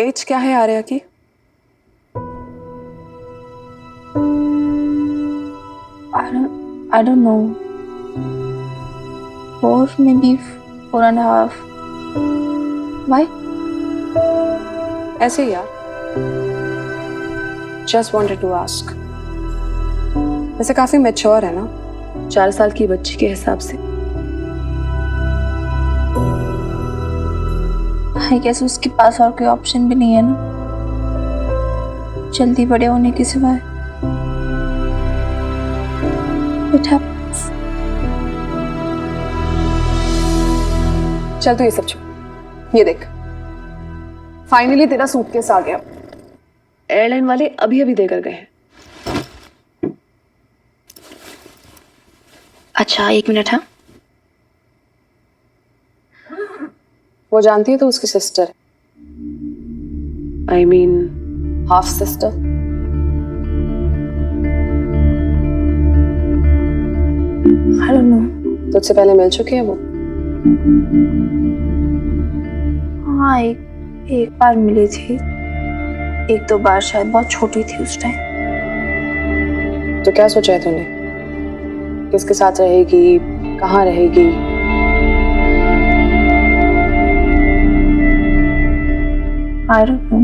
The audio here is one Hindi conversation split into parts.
एज क्या है आर्या की? I don't know. 4, maybe 4.5. Why? ऐसे ही यार, जस्ट वॉन्टेड टू आस्क। वैसे काफी मैच्योर है ना, 4 साल की बच्ची के हिसाब से। आई गेस उसके पास और कोई ऑप्शन भी नहीं है ना, जल्दी बड़े होने के सिवाय। It happens. चल तू ये सब छोड़, ये देख, फाइनली तेरा सूटकेस आ गया। एयरलाइन वाले अभी अभी देकर गए हैं। अच्छा 1 मिनट। हाँ, वो जानती है तो उसकी सिस्टर है, I mean half sister. I don't know. तुझसे पहले मिल चुकी है वो? हाँ, एक बार मिली थी, 1-2 बार शायद, बहुत छोटी थी उस टाइम। तो क्या सोचा है तूने? किसके साथ रहेगी, कहाँ रहेगी? I don't know.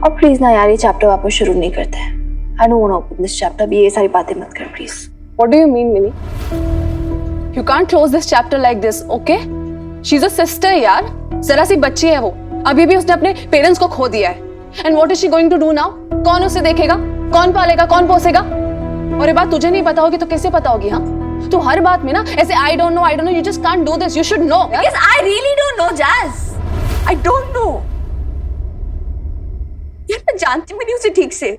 और प्लीज ना यार, ये चैप्टर वापस शुरू नहीं करते हैं। I don't want to open this chapter. अभी ये सारी बातें मत कर please. What do you mean, Minnie? You can't close this chapter like this, okay? She's a sister, यार। जरा सी बच्ची है वो। अभी भी उसने अपने पेरेंट्स को खो दिया है। And what is she going to do now? कौन उसे देखेगा? कौन पालेगा? कौन पोसेगा? और ये बात तुझे नहीं पता होगी तो कैसे पता होगी? हाँ, तू हर बात में ना ऐसे I don't know, you just can't do this. You should know. Because I really don't know, Jazz. I don't know. यार मैं जानती भी नहीं उसे ठीक से।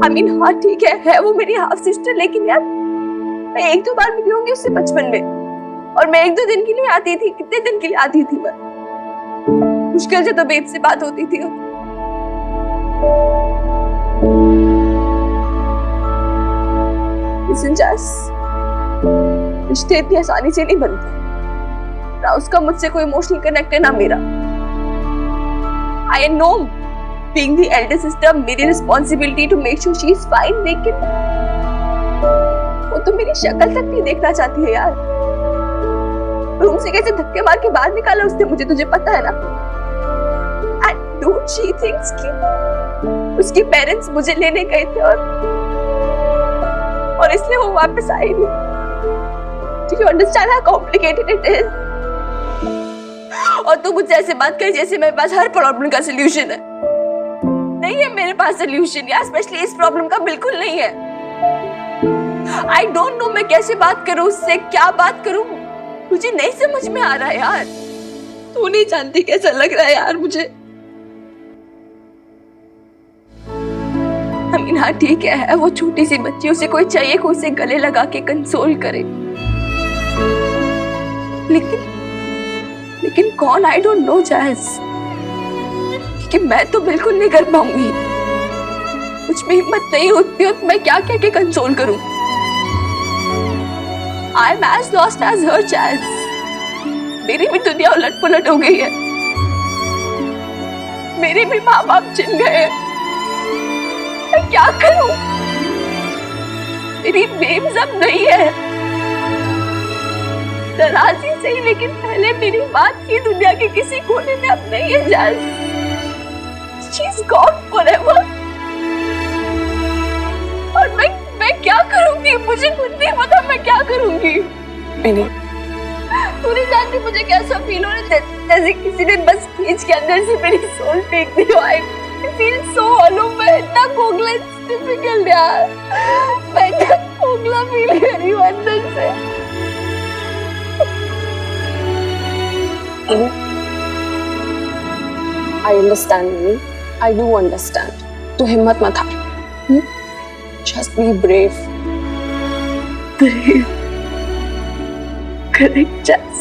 I mean, हाँ ठीक है वो मेरी हाफ सिस्टर, लेकिन यार मैं 1-2 बार मिली होंगी उससे बचपन में, और मैं 1-2 दिन के लिए आती थी। कितने दिन के लिए आती थी मैं? मुश्किल से तो बेब से बात होती थी। Listen, Jazz, रिश्ते इतनी आसानी से नहीं बनते। ना उसका मुझसे कोई इमोशनल कनेक्ट है, ना मेरा। I know being the elder sister, मेरी responsibility to make sure she is fine, लेकिन वो तो मेरी शक्ल तक नहीं देखना चाहती है यार। रूम से कैसे धक्के मार के बाहर निकाला उसने मुझे, तुझे पता है ना? And don't she thinks कि उसके पेरेंट्स मुझे लेने गए थे और इसलिए वो वापस आई नहीं। Do you understand how complicated it is? और तू मुझसे ऐसे बात कर जैसे मेरे पास हर प्रॉब्लम का सोल्यूशन है। नहीं है मेरे पास सोल्यूशन यार, स्पेशली इस प्रॉब्लम का बिल्कुल नहीं है। I don't know मैं कैसे बात करूं उससे, क्या बात करूं, मुझे नहीं समझ में आ रहा है यार। तू नहीं जानती कैसा लग रहा है यार मुझे। I mean, हाँ ठीक है वो छोटी सी बच्ची, उसे कोई चाहिए कोई उसे गले लगा के कंसोल करे, लेकिन कौन? I don't know, Jazz। कि मैं तो बिल्कुल नहीं कर पाऊंगी, मुझ में हिम्मत नहीं होती और मैं क्या कह के कंसोल करूं। I'm as lost as her, Jazz। मेरी भी दुनिया उलट पुलट हो गई है, मेरे भी माँ बाप चिन गए। मैं क्या करूं? मेरी बेब्स अब नहीं है, दराजी सही, लेकिन पहले मेरी बात की दुनिया के किसी कोने में अब नहीं है, Jazz। She's gone forever। और मैं क्या करूंगी? मुझे खुद नहीं पता मैं क्या करूंगी। Minnie, तू नहीं जानती मुझे कैसा फील हो रहा है, जैसे किसी ने बस खींच के अंदर से मेरी सोल फेंक दी हो। I feel so hollow। मैं इतना खोखला, it's difficult यार। मैं इतना खोखला फील कर रही हूँ अंदर से। I understand, Minnie. I do understand. तू हिम्मत मत हार। Just be brave. Brave। Correct, Jazz।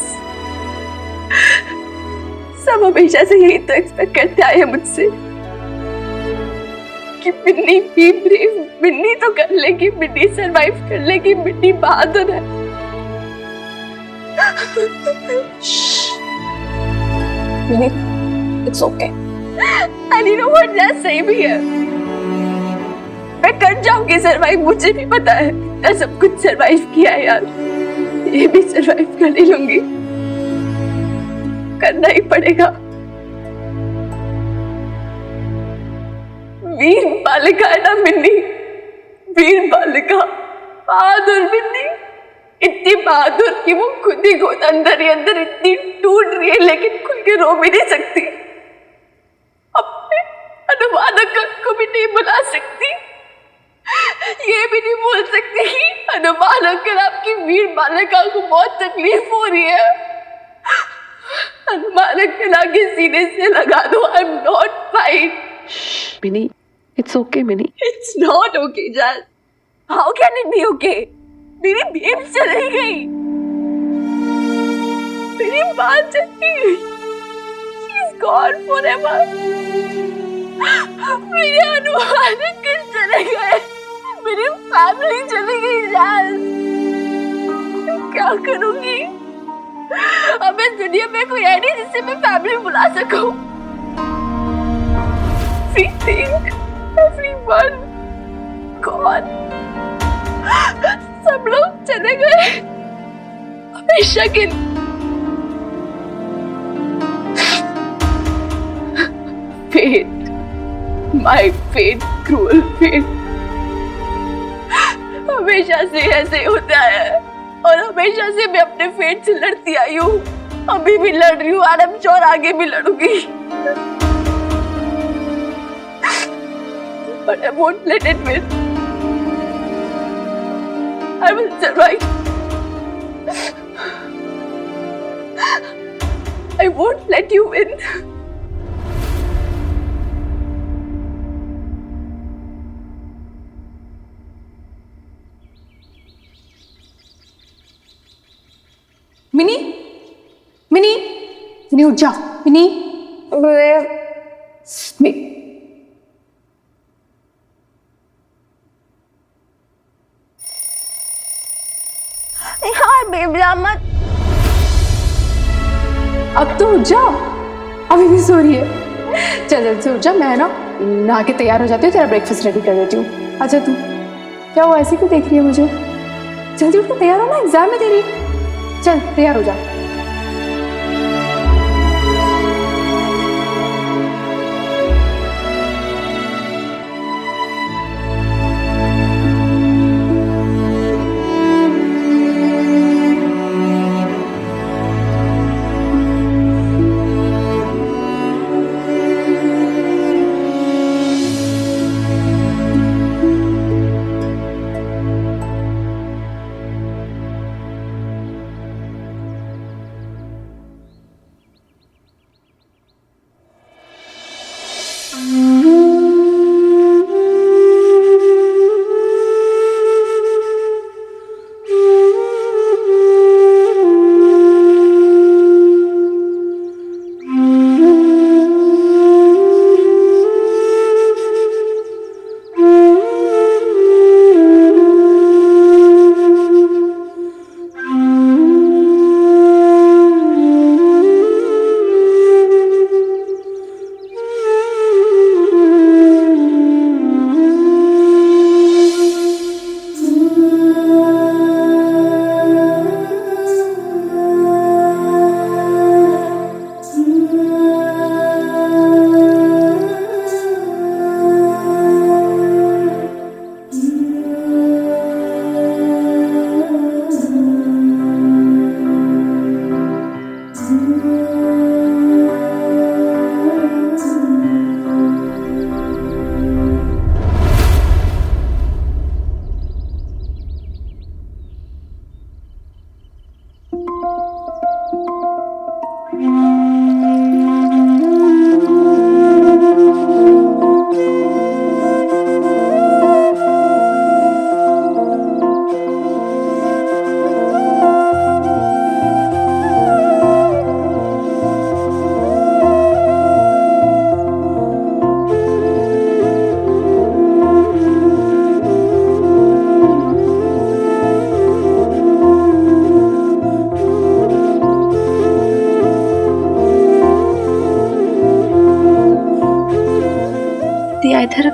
सब हमेशा से यही तो एक्सपेक्ट करते आए हैं मुझसे कि मिन्नी भी ब्रेव, मिन्नी तो कर लेगी, मिन्नी सरवाइव कर लेगी, मिन्नी बहादुर है। Mini, it's okay. And you know what? जैसे सही भी है, मैं कर जाऊंगी सरवाइव, मुझे भी पता है। मैं सब कुछ सरवाइव किया है यार, ये भी सरवाइव कर ही लूंगी, करना ही पड़ेगा। वीर बालिका है ना मिन्नी, वीर बालिका, बहादुर मिन्नी, इतनी बहादुर कि वो खुद ही खुद अंदर ही अंदर इतनी टूट रही है, लेकिन खुल के रो भी नहीं सकती, अपने अनुमानक को भी नहीं बुला सकती, ये भी नहीं बोल सकती कि अनुमानक आपकी वीर बालिका को बहुत तकलीफ हो रही है, अनुमानक के सीने से लगा दो। I am not fine. Mini, it's okay Mini. It's not okay Jas, how can it be okay? मेरी बेब चली गई, मेरी बात चली गई, शी इज गॉन फॉरएवर। मेरे अनुमानक चले गए, मेरी फैमिली चली गई जैस, क्या करूंगी? अब इस दुनिया में कोई है नहीं जिससे मैं फैमिली बुला सकूं। Everything, everyone gone, सब लोग चले गए हमेशा के लिए। Fate, my fate, cruel fate, हमेशा से ऐसे होता है और हमेशा से मैं अपने फेट से लड़ती आई हूँ, अभी भी लड़ रही हूँ, आई एम श्योर आगे भी लड़ूंगी। But I won't let it win. I will survive. I won't let you win. Mini, mini, mini उठ जा। मिनी, यार बेबला मत। अब तो उठ जा, अभी भी सो रही है। चल जल्दी से उठ जा, मैं ना नहा के तैयार हो जाती हूँ, तेरा ब्रेकफास्ट रेडी कर देती हूँ। अच्छा तू क्या हुआ, ऐसे क्यों देख रही है मुझे? जल्दी उठ के तैयार हो ना, एग्जाम है तेरी। चल तैयार हो जा।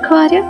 देखो आर्या,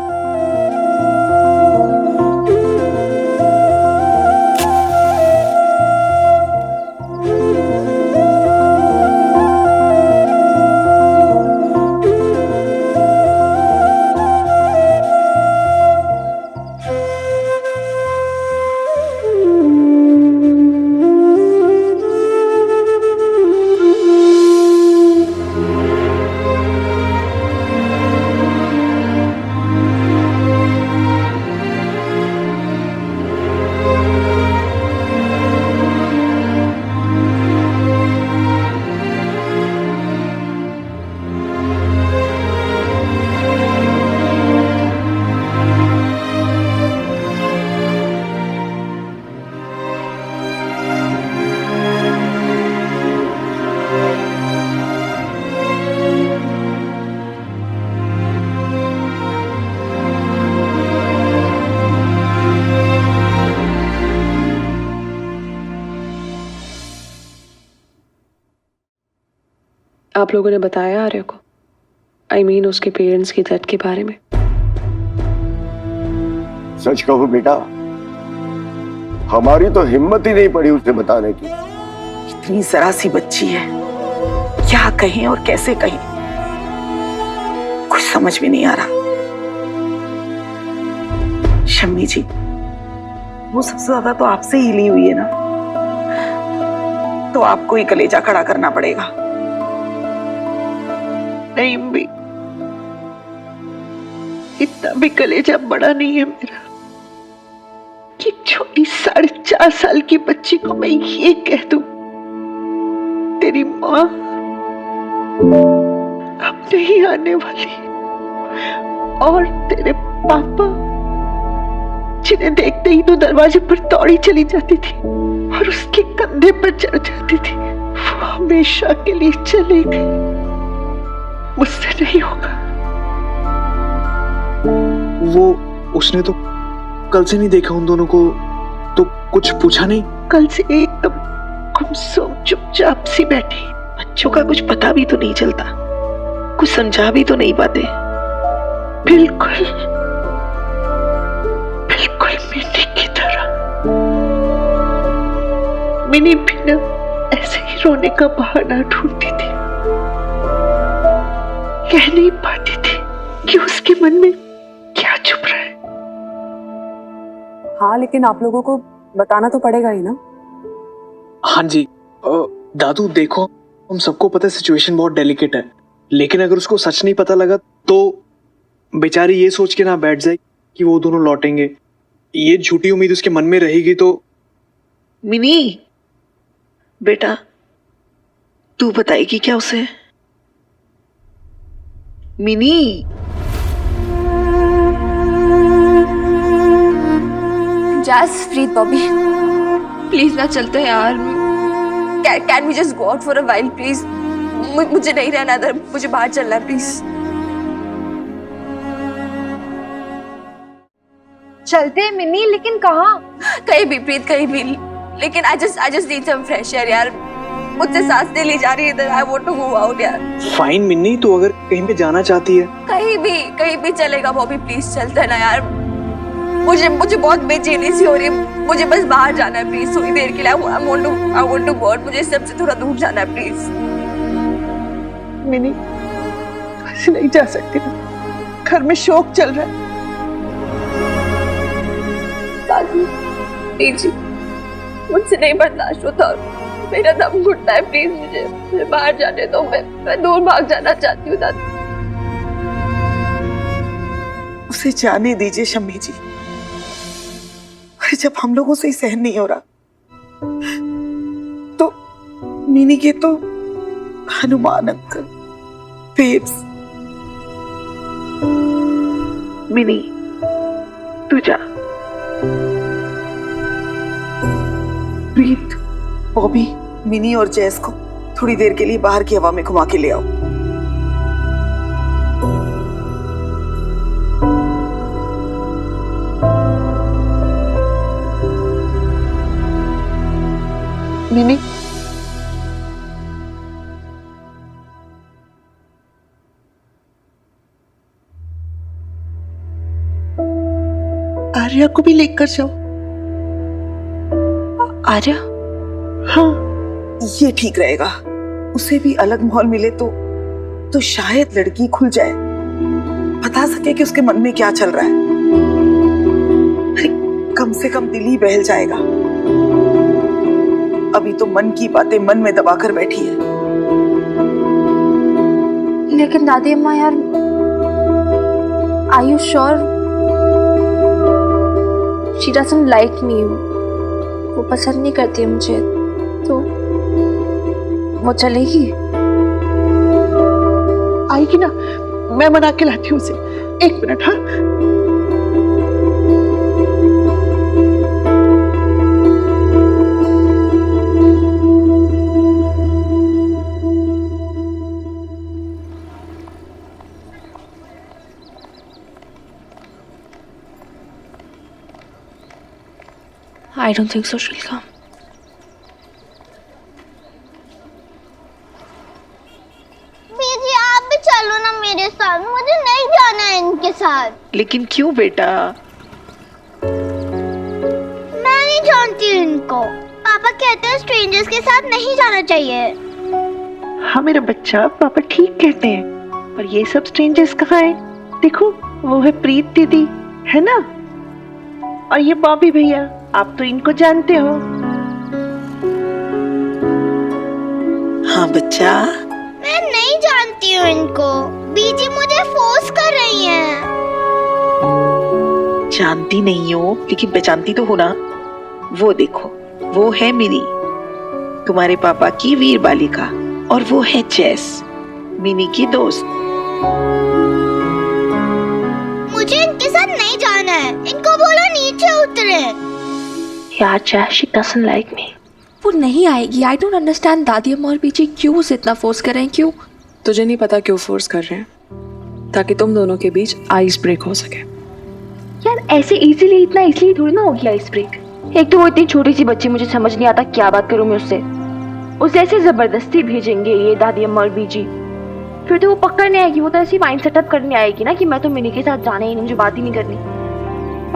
आप लोगों ने बताया आर्य को? I mean उसके पेरेंट्स की डेथ के बारे में? सच कहो बेटा, हमारी तो हिम्मत ही नहीं पड़ी उसे बताने की। इतनी जरा सी बच्ची है, क्या कहें और कैसे कहें, कुछ समझ में नहीं आ रहा। शम्मी जी, वो सबसे ज्यादा तो आपसे ही हिली हुई है ना, तो आपको ही कलेजा खड़ा करना पड़ेगा। नहीं अम्मी, इतना भी कलेजा बड़ा नहीं है मेरा कि छोटी 4.5 साल की बच्ची को मैं ये कह दूं, तेरी माँ अब नहीं आने वाली, और तेरे पापा जिन्हें देखते ही तो दरवाजे पर दौड़ी चली जाती थी और उसके कंधे पर चढ़ जाती थी, वो हमेशा के लिए चले गए। मुझसे नहीं होगा। वो उसने तो कल से नहीं देखा उन दोनों को, तो कुछ पूछा नहीं? कल से एकदम गुमसुम चुपचाप सी बैठी, बच्चों का कुछ पता भी तो नहीं चलता, कुछ समझा भी तो नहीं पाते। बिल्कुल बिल्कुल मिनी की तरह। मिनी भी ना ऐसे ही रोने का बहाना ढूंढती थी, कह नहीं पाती थी कि उसके मन में क्या छुप रहा है। हाँ, लेकिन आप लोगों को बताना तो पड़ेगा ही ना। हाँ जी। दादू देखो, हम सबको पता है सिचुएशन बहुत डेलिकेट है, लेकिन अगर उसको सच नहीं पता लगा तो बेचारी ये सोच के ना बैठ जाए कि वो दोनों लौटेंगे, ये झूठी उम्मीद उसके मन में रहेगी तो। मिनी बेटा, तू बताएगी क्या उसे? मिनी, जसप्रीत बॉबी, प्लीज ना चलते हैं यार। Can we just go out for a while please? मुझे नहीं रहना इधर, मुझे बाहर चलना है प्लीज। चलते हैं मिनी, लेकिन कहाँ? कहीं भी प्रीत, कहीं भी, लेकिन I just need some fresh air यार। मुझसे सांस नहीं ली जा रही है इधर। I want to go out यार। फाइन मिन्नी, तो अगर कहीं पे जाना चाहती है कहीं भी चलेगा बॉबी, प्लीज चलते ना यार। मुझे बहुत बेचैनी सी हो रही है, मुझे बस बाहर जाना है प्लीज, थोड़ी देर के लिए। I want to go out, मुझे इस सब से थोड़ा दूर जाना है प्लीज। मिनी, ऐसे नहीं जा सकती ना, घर में शोक चल रहा है। दादी, प्लीज मुझसे नहीं बर्दाश्त होता, मेरा दम घुटता है, प्लीज मुझे बाहर जाने दो। मैं दूर भाग जाना चाहती हूँ दादी। उसे जाने दीजिए शम्मी जी। अरे जब हम लोगों से ही सहन नहीं हो रहा तो मिनी के तो हनुमान अंकल, बेब्स। मिनी तू जा। प्रीत, बॉबी, मिनी और जैस को थोड़ी देर के लिए बाहर की हवा में घुमा के ले आओ। मिनी, आर्या को भी लेकर जाओ। आर्या? हाँ, ये ठीक रहेगा। उसे भी अलग माहौल मिले तो शायद लड़की खुल जाए, बता सके कि उसके मन में क्या चल रहा है। अरे कम से कम दिल ही बहल जाएगा। अभी तो मन की बातें मन में दबाकर बैठी है। लेकिन दादी अम्मा यार, are you sure she doesn't like me? वो पसंद नहीं करती है मुझे, तो वो चलेगी? आएगी ना, मैं मना के लाती हूँ उसे। एक मिनट। हाँ, I don't think so she'll come. बीजी आप भी चलो ना मेरे साथ, मुझे नहीं जाना है इनके साथ। लेकिन क्यों बेटा? मैं नहीं जानती इनको। पापा कहते हैं स्ट्रेंजर्स के साथ नहीं जाना चाहिए। हाँ मेरा बच्चा, पापा ठीक कहते हैं, पर ये सब स्ट्रेंजर्स कहाँ हैं? देखो, वो है प्रीत दीदी, है ना? और ये बॉबी भैया, आप तो इनको जानते हो। हाँ बच्चा। मैं नहीं जानती हूँ इनको, बीजी मुझे फोर्स कर रही हैं। जानती नहीं हो, लेकिन पहचानती तो हो ना। वो देखो, वो है मिनी, तुम्हारे पापा की वीर बालिका, और वो है जेस, मिनी की दोस्त। मुझे इनके साथ नहीं जाना है, इनको बोलो नीचे उतरे। यार जैस, she doesn't like me. वो नहीं आएगी। आई डोंट अंडरस्टैंड दादी अम्मा और बीजी क्यों उसे इतना फोर्स कर रहे हैं। क्यों? तुझे नहीं पता क्यों फोर्स कर रहे हैं? ताकि तुम दोनों के बीच आइस ब्रेक हो सके। यार ऐसे इजीली, इतना इजीली थोड़ी ना होगी आइस ब्रेक। एक तो वो इतनी छोटी सी बच्ची, मुझे समझ नहीं आता क्या बात करूं मैं उससे। उसे ऐसे जबरदस्ती भेजेंगे ये दादी अम्मा और बीजी, फिर तो वो पक्का नहीं आएगी। वो तो ऐसी माइंड सेटअप करने आएगी ना कि मैं तो मिनी के साथ जाना ही नहीं, मुझे बात ही नहीं करनी।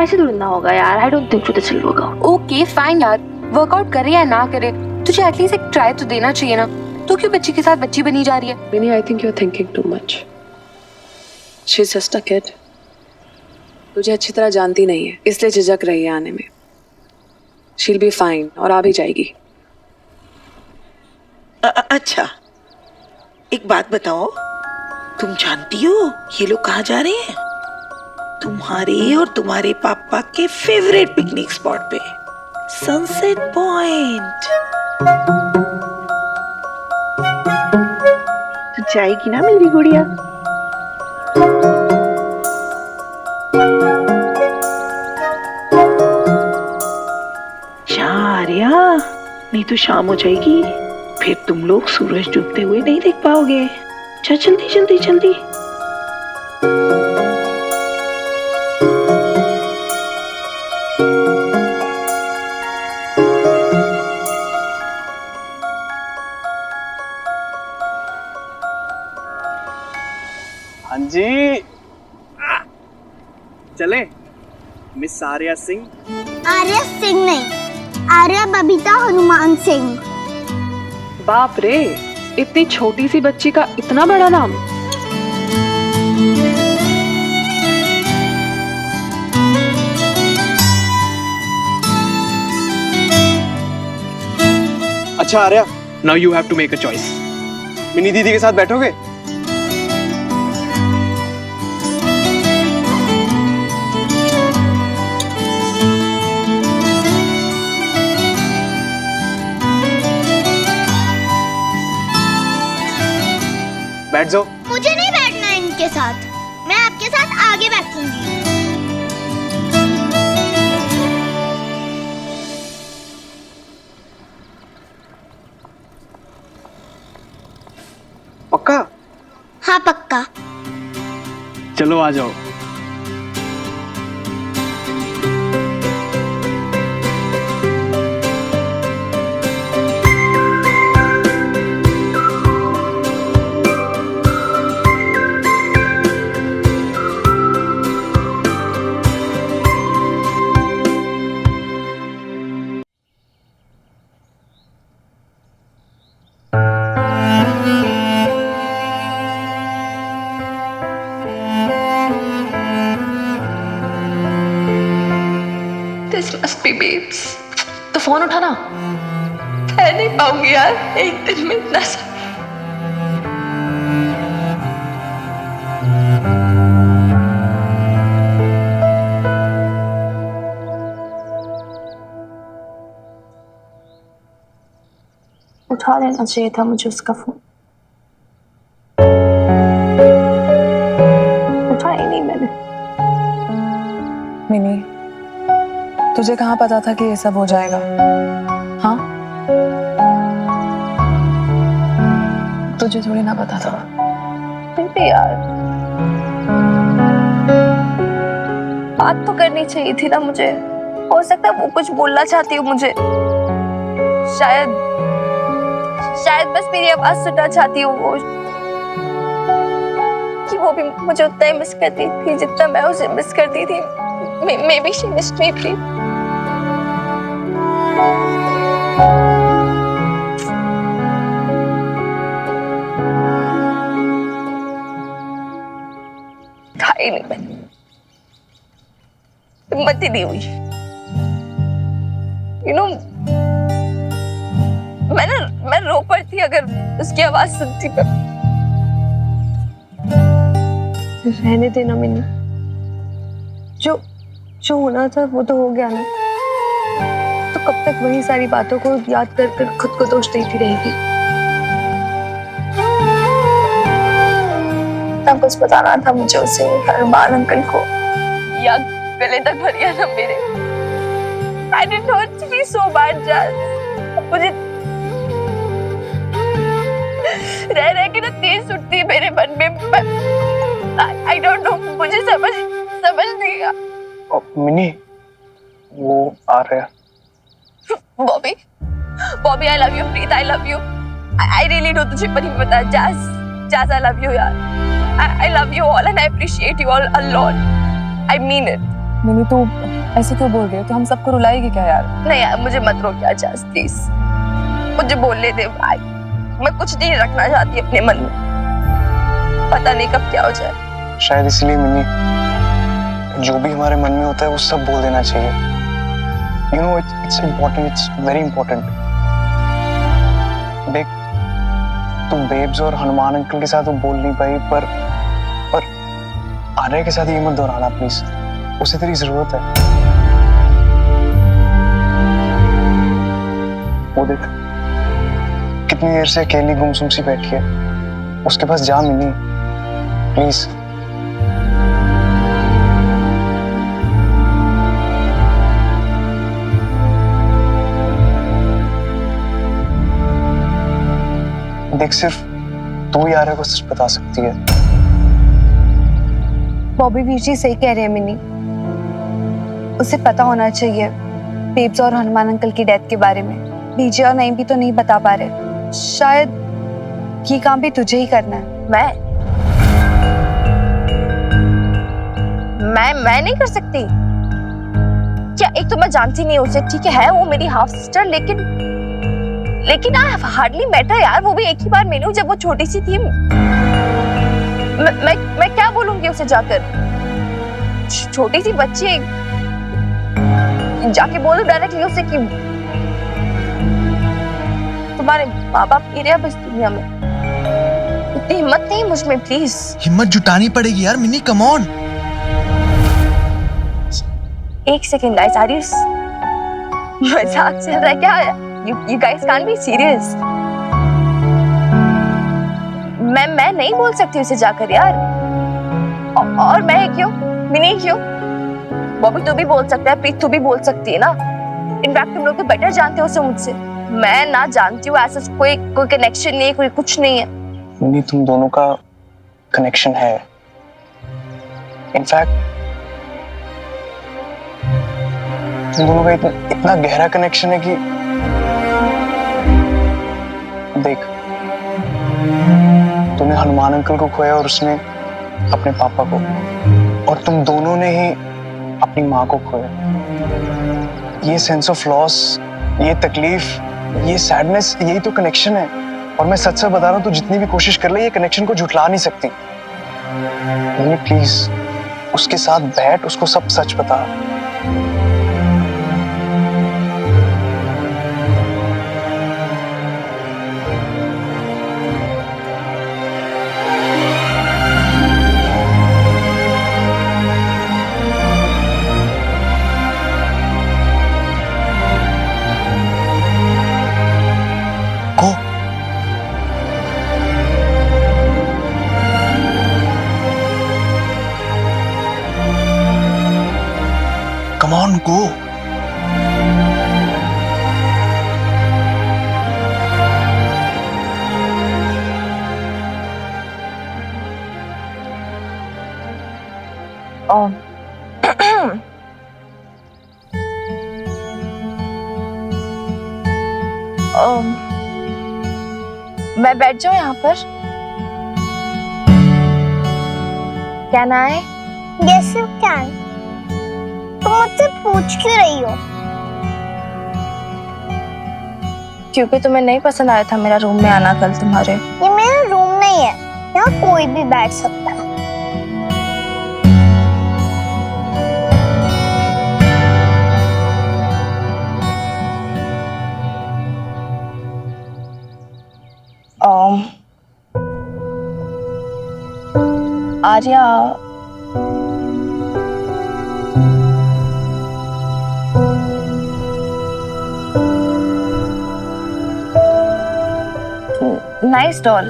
ऐसे थोड़ी ना होगा यार। I don't think so this will work out. Okay fine यार, वर्कआउट करे या ना करे, तुझे एटलीस्ट एक ट्राई तो देना चाहिए ना। तो क्यों बच्ची के साथ बच्ची बनी जा रही है? Minnie, I think you're thinking too much. She's just a kid. तुझे अच्छी तरह जानती नहीं है, इसलिए झिझक रही है आने में। She'll be fine और आ भी जाएगी। अच्छा, एक बात बताओ, तुम जानती हो ये लोग कहाँ जा रहे हैं? तुम्हारे और तुम्हारे पापा के फेवरेट पिकनिक स्पॉट पे, सनसेट पॉइंट। तो जाएगी ना मेरी गुड़िया? जा आर्या, नहीं तो शाम हो जाएगी, फिर तुम लोग सूरज डूबते हुए नहीं देख पाओगे। जा जल्दी जल्दी जल्दी। हाँ जी, चले मिस आर्या सिंह। आर्या सिंह नहीं, आर्या बबीता हनुमान सिंह। बाप रे, इतनी छोटी सी बच्ची का इतना बड़ा नाम। अच्छा Arya, now you have to make a choice. Mini दीदी के साथ बैठोगे? बैठ जाओ। मुझे नहीं बैठना है इनके साथ, मैं आपके साथ आगे बैठूंगी। पक्का? हाँ पक्का। चलो आ जाओ। मी बेब्स। तो फोन उठाना। मैं नहीं पाऊंगी यार एक दिन में इतना सा। उठा लेना चाहिए था मुझे उसका फोन। उठाया ही नहीं मैंने। मिनी, तुझे कहाँ पता था कि ये सब हो जाएगा? हाँ, तुझे थोड़ी ना पता था। फिर भी यार बात तो करनी चाहिए थी ना मुझे। हो सकता है वो कुछ बोलना चाहती हो मुझे, शायद बस मेरी आवाज सुनना चाहती हो वो, कि वो भी मुझे उतना ही मिस करती थी जितना मैं उसे मिस करती थी। Maybe she missed me, please. खाई नहीं मैंने, हिम्मत ही नहीं हुई। मैं रो पड़ती अगर उसकी आवाज सुनती पर। रहने देना मैंने, जो होना था वो तो हो गया ना। तो कब तक वही सारी बातों को याद कर कर खुद को दोष देती रहेगी? तब कुछ बताना था मुझे उसे, अरमान अंकल को, या गले तक भरिया ना मेरे। I didn't know it to be so bad, Jazz. मुझे रह के ना तेज उठती है मेरे मन में। I don't know, मुझे समझ नहीं आ। मिनी, वो आ रहे हैं। Bobby I love you, Preet I love you. I really do, तुझे पर ही पता है। Jazz I love you यार। I love you all and I appreciate you all a lot. I mean it. Mini, तू ऐसे क्यों बोल रही है? तो हम सबको रुलाएगी क्या यार? नहीं यार, मुझे मत रोक यार Jazz, प्लीज। मुझे बोलने दे भाई, मैं कुछ नहीं रखना चाहती अपने मन में। पता नहीं कब क्या हो जाए। शायद इसलिए मिनी, जो भी हमारे मन में होता है वो सब बोल देना चाहिए। You know, it's important, it's very important. देख, तू बेब्स और हनुमान अंकल के साथ वो बोल नहीं पाई, पर आर्य के साथ ये मत दोहराना प्लीज। उसे तेरी जरूरत है। वो देख, कितनी देर से अकेली गुमसुम सी बैठी है। उसके पास जा मिनी, प्लीज। देख, सिर्फ तू ही आर्य को सच बता सकती है। बॉबी वीर जी सही कह रहे हैं मिनी, उसे पता होना चाहिए बेब्स और हनुमान अंकल की डेथ के बारे में। बीजे और नईम भी तो नहीं बता पा रहे। शायद ये काम भी तुझे ही करना है। मैं नहीं कर सकती क्या? एक तो मैं जानती नहीं उसे, ठीक है वो मेरी हाफ सिस्टर, लेकिन आई हार्डली मेट हर यार। वो भी एक ही बार मिली हूँ जब वो छोटी सी थी। मैं क्या बोलूंगी उसे जाकर? छोटी सी बच्ची है, जाके बोल दो डायरेक्टली उसे कि तुम्हारे माँ बाप गिरे अब इस दुनिया में। इतनी हिम्मत नहीं मुझ में, प्लीज। हिम्मत जुटानी पड़ेगी यार मिनी, कम ऑन। एक सेकेंड गाइस, आर यू मजाक चल रहा है क्या? You guys can't be serious. मैं नहीं बोल सकती उसे जाकर यार। और मैं क्यों? मिनी क्यों? बॉबी तू भी बोल सकता है, प्रीत तू भी बोल सकती है ना। इनफैक्ट तुम लोग तो बेटर जानते हो उसे मुझसे। मैं ना जानती हूँ, ऐसा कोई कनेक्शन नहीं है, कोई कुछ नहीं है। मिनी, तुम दोनों का कनेक्शन है। इनफैक्ट तुम दोनों का इतना गहरा कनेक्शन है कि देख, तूने हनुमान अंकल को खोया और उसने अपने पापा को, और तुम दोनों ने ही अपनी माँ को खोया। ये सेंस ऑफ लॉस, ये तकलीफ, ये सैडनेस, यही तो कनेक्शन है। और मैं सच बता रहा हूँ, तू जितनी भी कोशिश कर ले ये कनेक्शन को झुठला नहीं सकती। प्लीज उसके साथ बैठ, उसको सब सच बता। मैं बैठ जाऊं यहाँ पर? क्या ना है? Yes, you can. तुम मुझसे पूछ क्यों रही हो? क्योंकि तुम्हें नहीं पसंद आया था मेरा रूम में आना कल तुम्हारे। ये मेरा रूम नहीं है, यहाँ कोई भी बैठ सकता है। Arya, nice doll.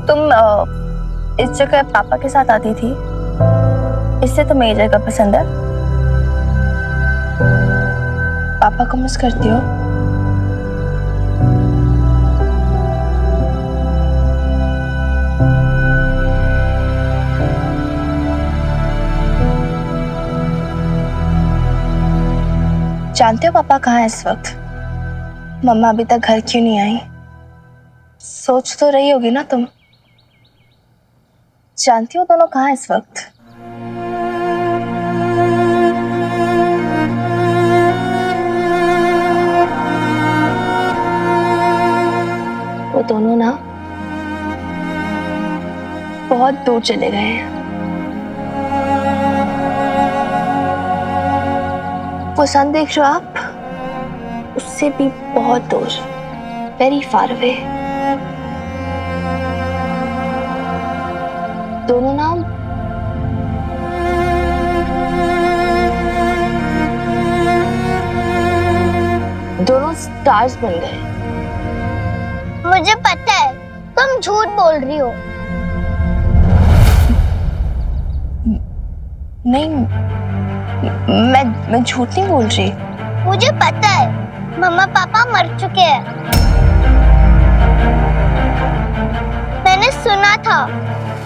तुम इस जगह पापा के साथ आती थी, इससे तुम्हें ये जगह पसंद है? पापा को मिस करती हो? जानते हो पापा कहाँ है इस वक्त? मम्मा अभी तक घर क्यों नहीं आई? सोच तो रही होगी ना तुम। जानती हो दोनों कहाँ है इस वक्त? वो दोनों ना बहुत दूर चले गए हैं। वो सन देख रहे हो आप? उससे भी बहुत दूर, वेरी फार अवे। दोनों ना दोनों स्टार्स बन गए। मुझे पता है, तुम झूठ बोल रही हो। नहीं, मैं झूठ नहीं बोल रही। मुझे पता है, मम्मा पापा मर चुके हैं। मैंने सुना था,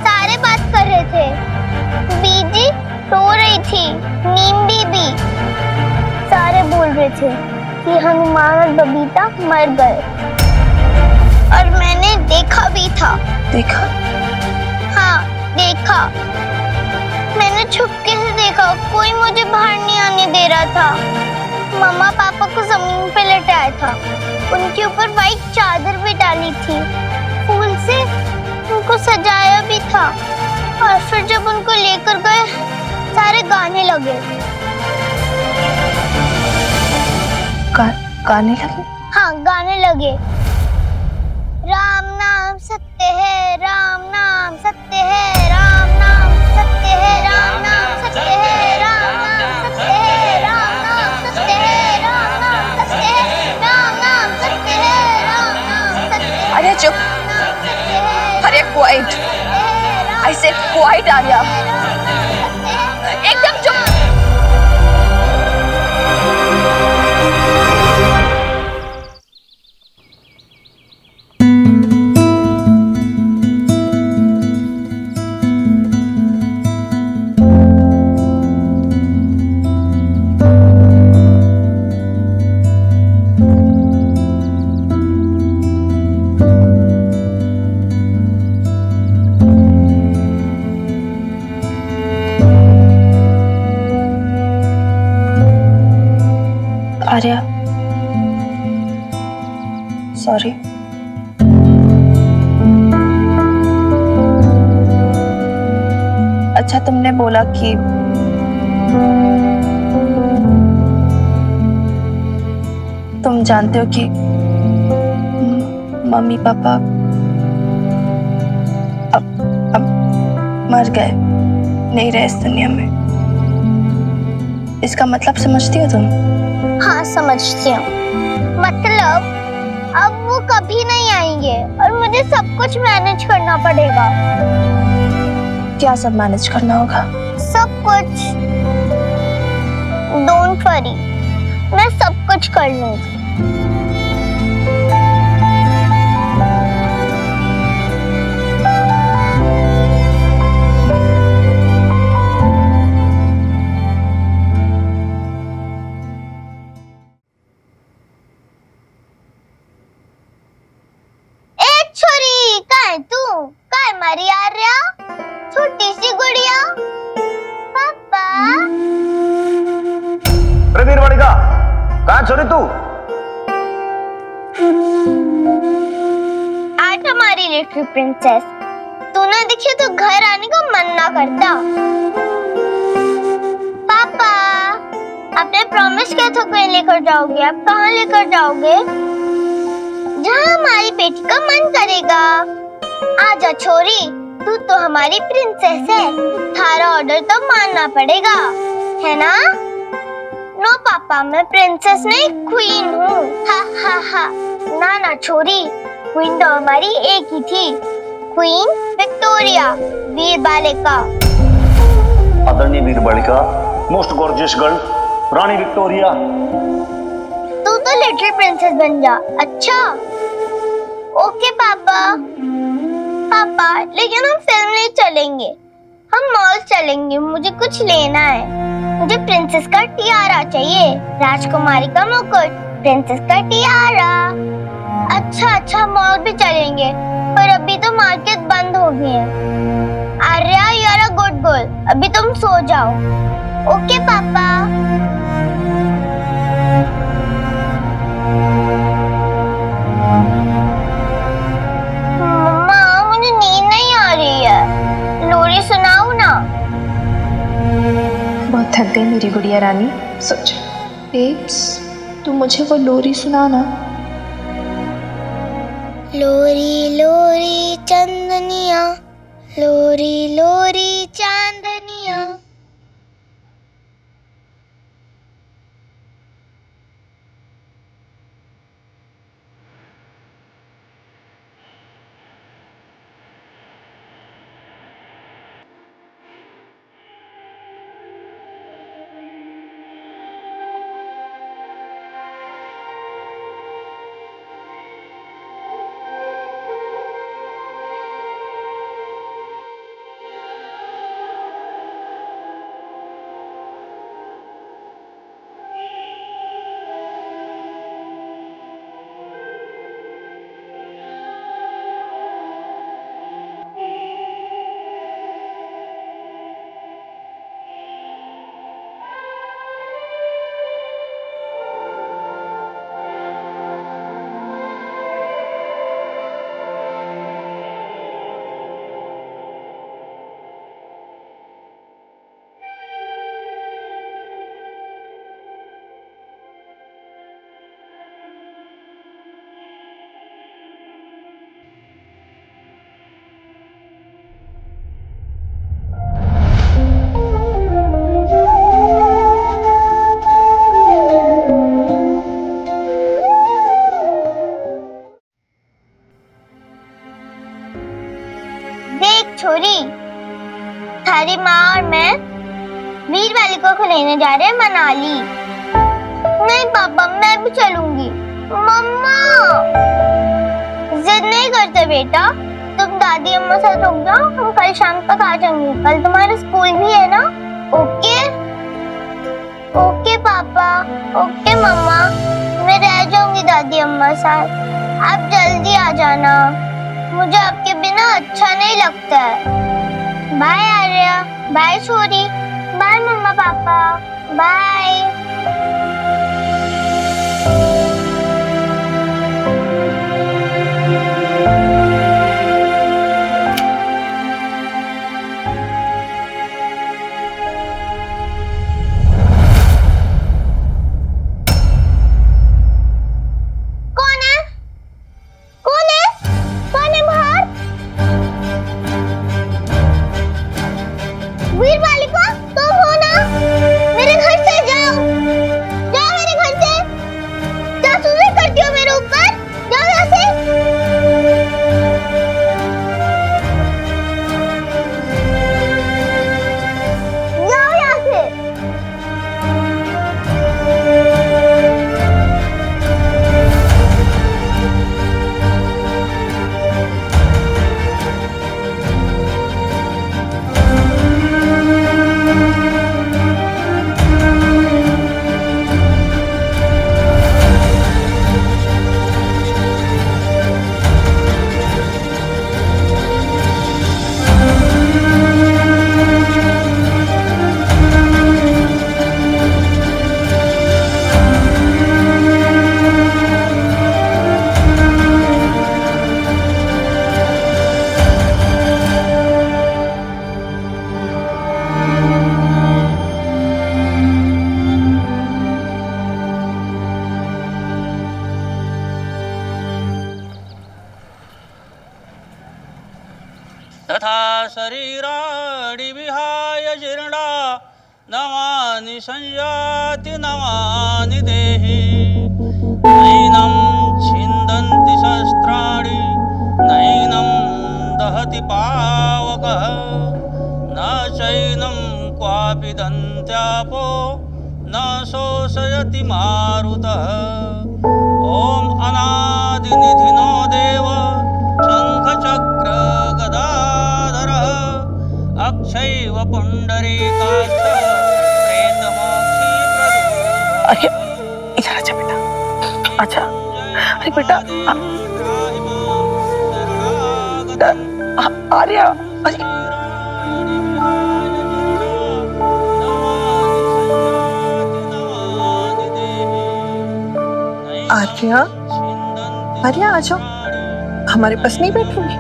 सारे बात कर रहे थे। बीजी रो रही थी, नीम बीबी सारे बोल रहे थे कि हनुमान और बबीता मर गए। और मैंने देखा भी था। देखा? हाँ, देखा। मैंने छुपके से देखा, कोई मुझे बाहर नहीं आने दे रहा था। मम्मा पापा को जमीन पे लेटाया था, उनके ऊपर वाइट चादर भी डाली थी, फूल से उनको सजाया भी था। और फिर जब उनको लेकर गए, सारे गाने लगे। गाने लगे? हाँ, गाने लगे। राम नाम सत्य है, राम नाम सत्य है, राम नाम सत्य है, राम नाम सत्य है, राम नाम सत्य है, राम नाम सत्य है, राम नाम सत्य है, राम नाम सत्य है, राम नाम सत्य है। आर्या चुप। Arya quite. I said quiet Arya. एकदम चुप। आर्या, सॉरी। अच्छा, तुमने बोला कि तुम जानते हो कि मम्मी पापा अब मर गए, नहीं रहे इस दुनिया में। इसका मतलब समझती हो तुम? हाँ, समझती हूँ। मतलब अब वो कभी नहीं आएंगे और मुझे सब कुछ मैनेज करना पड़ेगा। क्या सब मैनेज करना होगा? सब कुछ। डोंट वरी, मैं सब कुछ कर लूंगी। काय मारी आर्या छोटीशी गुड़िया पापा अरे वीरवालिका कहाँ छोरी तू? आज हमारी लिटिल प्रिंसेस तू ना दिखे तो घर आने का मन ना करता। पापा आपने प्रॉमिस किया था कहीं लेकर जाओगे, आप कहाँ लेकर जाओगे? जहाँ हमारी बेटी का मन करेगा। आजा छोरी, तू तो हमारी प्रिंसेस है, थारा ऑर्डर तो मानना पड़ेगा, है ना? नो पापा, मैं प्रिंसेस नहीं क्वीन हूँ। हा हा हा। ना ना छोरी, क्वीन तो हमारी एक ही थी, क्वीन विक्टोरिया, वीर बालिका। आदरणीय वीर बालिका, मोस्ट गॉर्जियस गर्ल, रानी विक्टोरिया। तू तो लिटिल प्रिंसेस बन जा। अच्छा ओके पापा। पापा लेकिन हम फिल्म नहीं चलेंगे, हम मॉल चलेंगे, मुझे कुछ लेना है। मुझे प्रिंसेस का टियारा चाहिए, राजकुमारी का मुकुट, प्रिंसेस का टियारा। अच्छा अच्छा मॉल भी चलेंगे, पर अभी तो मार्केट बंद हो गई है। Arya you are a good girl, अभी तुम सो जाओ। ओके पापा। सुनाओ ना। बहुत थक गई मेरी गुड़िया रानी, सो जा। बेब्स तू मुझे वो लोरी सुनाना। लोरी लोरी चंदनिया, लोरी लोरी चांदनिया। छोरी, थारी माँ और मैं वीर बालिका को लेने जा रहे हैं मनाली। नहीं पापा, मैं भी चलूंगी। मम्मा जिद नहीं करते बेटा, तुम दादी अम्मा साथ रुक जाओ, हम कल शाम तक आ जाएंगे। कल तुम्हारा स्कूल भी है ना? ओके ओके पापा। ओके मम्मा, मैं रह जाऊंगी दादी अम्मा साथ, आप जल्दी आ जाना, मुझे आपके बिना अच्छा नहीं लगता है। बाय आर्या, बाय छोरी, बाय मम्मा पापा, बाय। वीर बालिका, तुम हो ना? मेरे घर से जाओ। शरीराणि विहाय जीर्णा नवानि संयाति नवानि देहि नैनं छिन्दन्ति शस्त्राणि नैनं दहति पावकः न चैनं क्वापि दन्त्यापो न शोषयति मारुतः ॐ अनादिनिधिनो देव शङ्खचक्र गदाधरः अक्षैव पुण्डरीकाक्ष प्रेतमोक्षी अरे इधर आजा बेटा, आजा। अरे बेटा आर्या, अरे आर्या, आर्या आ जाओ, हमारे पास नहीं बैठोगी?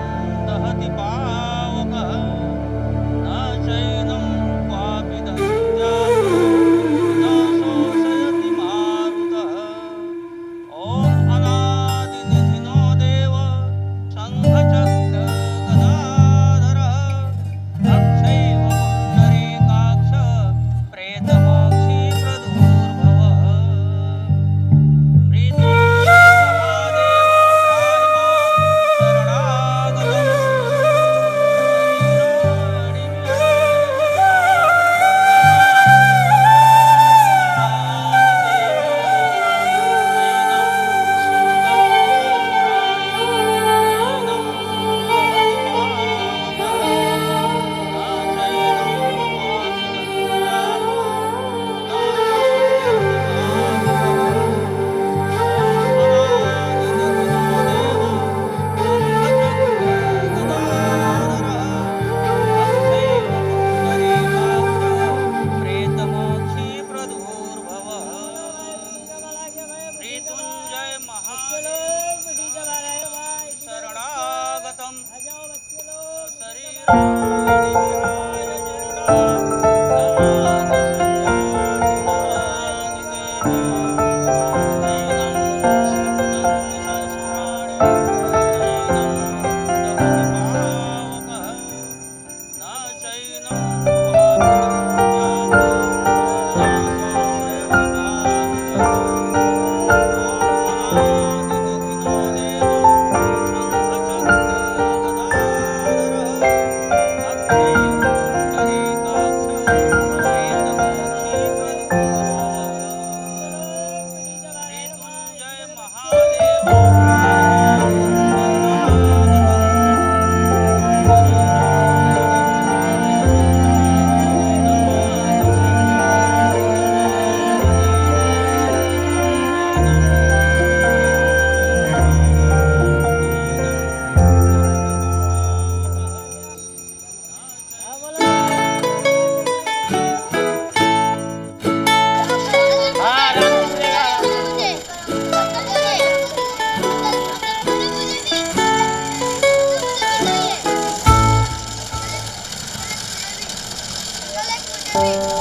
Thank you.